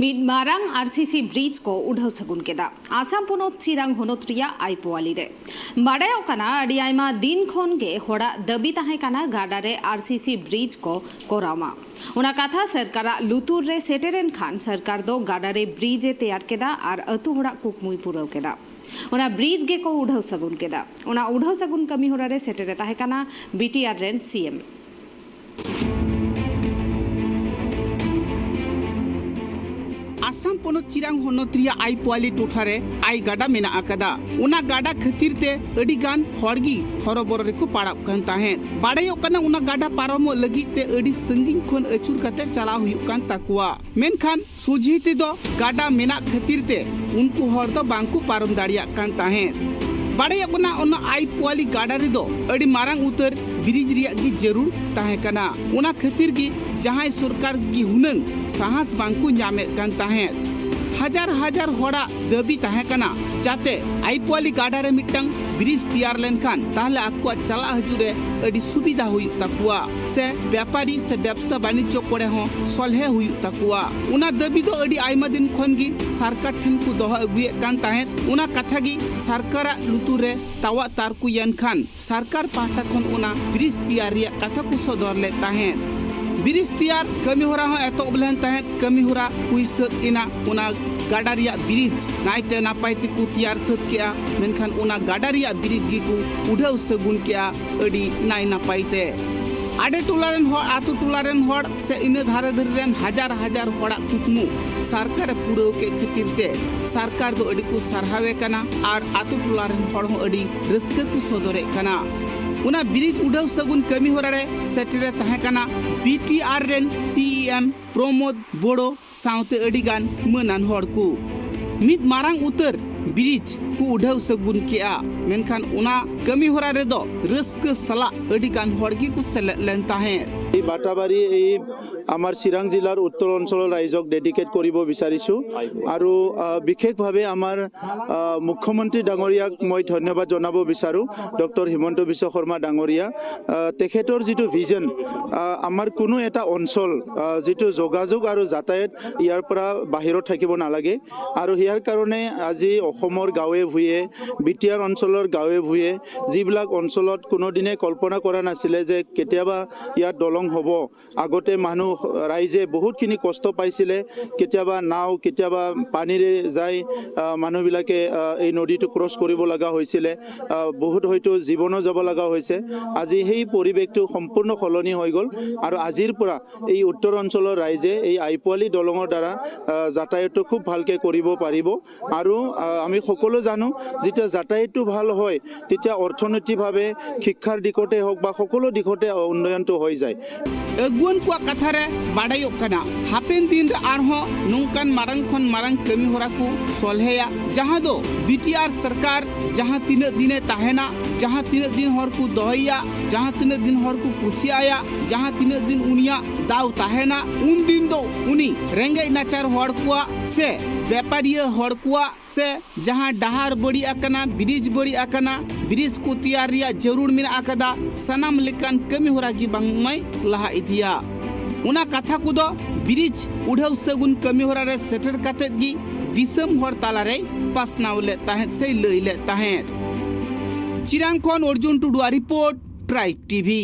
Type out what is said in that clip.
ᱢᱤᱫ ᱢᱟᱨᱟᱝ RCC bridge को उड़ाव सगुन केदा आसाम पोनोत चिरांग होनोत रिया आईपोआली रे बाडायो काना अडी आयमा दिन खोन गे होड़ा दबी ताहे काना गाडा रे RCC ब्रिज को कोरामा उना कथा सरकारा लुतुर रे सेटेरेन खान सरकार दो गाडा रे ब्रिज ए तैयार केदा आर अतु होड़ा कुकमुई पुरव केदा उना ब्रिज गे को उड़ाव सगुन केदा उना उड़ाव सगुन कमी होड़ा रे सेटेरे ताहे काना BTR रेन CM आसाम पोनोत चिरांग होनोत रिया आईपोआली टोठारे आई गाडा मेना आकादा उना गाडा खातिर ते अडी गान हड़गी हरोबर रे को पाड़ाब कान ताहे बाड़ायो कना उना गाडा पारमो लगी ते अडी संगिन खोन अचुर काते चला हुयु कान ताकुआ मेनखान सुझीते दो गाडा मेना खातिर ते उनको हर दो बांकु पारम दाड़िया कान ताहे बाड़ायो कना उना आईपोआली गाडा रे दो अडी मारांग उतर ब्रिज रिया की जरूर ताहे कना उना खातिर की जहां सरकार की हुनंग साहस बांकु नामे कान ताहे हजार हजार होड़ा दबी ताहे कना जाते आईपोआली गाडा रे मिटंग ब्रिज तैयार लेनखान ताहले आकुआ चला हजुरे अडी सुविधा हुयु ताकुआ से व्यापारी से व्यवसाय वाणिज्य कोड़े हो सलहे हुयु ताकुआ उना दबी दो अडी आयमा दिन खोन गी सरकार ठन को दोह अगुए कान ताहे उना कथा गी सरकार लुतुरे तावा तारकु यनखान सरकार पाटा खोन उना ब्रिज तैयार रिया कथा को सदर ले ताहे ब्रिज तैयार कमी हो रहा है एतो बलन ताहे कमी हो रहा हुई सत इना उना गाडा रिया ब्रिज नाइते नापाइते को तैयार सत किया मेनखान उना गाडा रिया ब्रिज गी को उड़ाव सगुन किया अडी नाइ नापाइते आडे टोलारेन होड़ आतु टोलारेन होड़ से इने धारे धरेन हजार हजार होड़ा कुकमु सरकार पुरो के खतिरते सरकार दो अडी को सरहावे कना और आतु टोलारेन होड़ हो अडी रस्के को सदरे कना उना ब्रिज उड़ाव सगुन कमी हो रहे सेटेरे ताहे कना BTR रेन CM प्रमोद बोड़ो साउते अडिगान मनान होड़ को मिद मारांग उतर ब्रिज को उड़ाव सगुन किया मेनखान उना कमी हो रहे दो रस्क सला अडिगान होड़गी को सेलेट लेन ताहे এই বাটাবাৰী এই আমাৰ চিৰাং জিলাৰ উত্তৰ অঞ্চলৰ ৰাইজক ডেডিকেট কৰিব বিচাৰিছো আৰু বিশেষভাৱে আমাৰ মুখ্যমন্ত্ৰী ডাঙৰীয়াক মই ধন্যবাদ জনাব বিচাৰো ডক্টৰ হিমন্ত বিশ্ব শৰ্মা ডাঙৰীয়া তেখেতৰ যিটো ভিজন আমাৰ কোনো এটা অঞ্চল যিটো যোগাযোগ আৰু যাতায়াত ইয়াৰ পৰা বাহিৰত থাকিব নালাগে আৰু ইয়াৰ কাৰণে আজি অসমৰ গাঁৱে ভূঞে BTR অঞ্চলৰ গাঁৱে ভূঞে যিবিলাক অঞ্চলত কোনোদিনে কল্পনা কৰা নাছিলে যে কেতিয়াবা ইয়াত হব আগতে মানুহ ৰাইজে বহুতখিনি কষ্ট পাইছিলে কেতিয়াবা নাও কেতিয়াবা পানীৰে যায় মানুহবিলাকে এই নদীটো ক্ৰছ কৰিব লগা হৈছিল বহুত হয়তো জীৱনো যাব লগা হৈছে আজি সেই পৰিৱেশটো সম্পূৰ্ণ খলনি হৈ গল আৰু আজিৰ পৰা এই উত্তৰ অঞ্চলৰ ৰাইজে এই আইপোৱালি দলঙৰ দ্বাৰা যাতায়াতটো খুব ভালকে কৰিব পাৰিব আৰু আমি সকলো জানো যেতিয়া যাতায়াতটো ভাল হয় তেতিয়া অৰ্থনৈতিকভাৱে শিক্ষাৰ দিশতে হওক বা সকলো দিশতে উন্নয়নটো হৈ যায় अगुन को कथारे बाडायो कना हापेन दिन आरहो नोंकान मारंग खन मारंग कमी होरा को सलहेया जहां दो BTR सरकार जहां तीन दिने ताहेना जहां तीन दिन हर को दहैया जहां तीन दिन हर को कुसियाया जहां तीन दिन उनिया दाव ताहेना उन दिन दो उनी रेंगे नाचार हर को से व्यापारी हर को से जहां डहार बड़ी अकना ब्रिज बड़ी अकना ब्रिज को तैयार रिया जरूर मेना अकदा सनाम लेकान कमी होरा की बांगमै लहा इदिया उना कथा को दो ब्रिज उड़ाव सगुन कमी होरा रे सेटर काते गी दिसम हर ताला रे पासनावले ताहे से लइले ताहे चिरांग खोन अर्जुन टुडुआ रिपोर्ट ट्राइब TV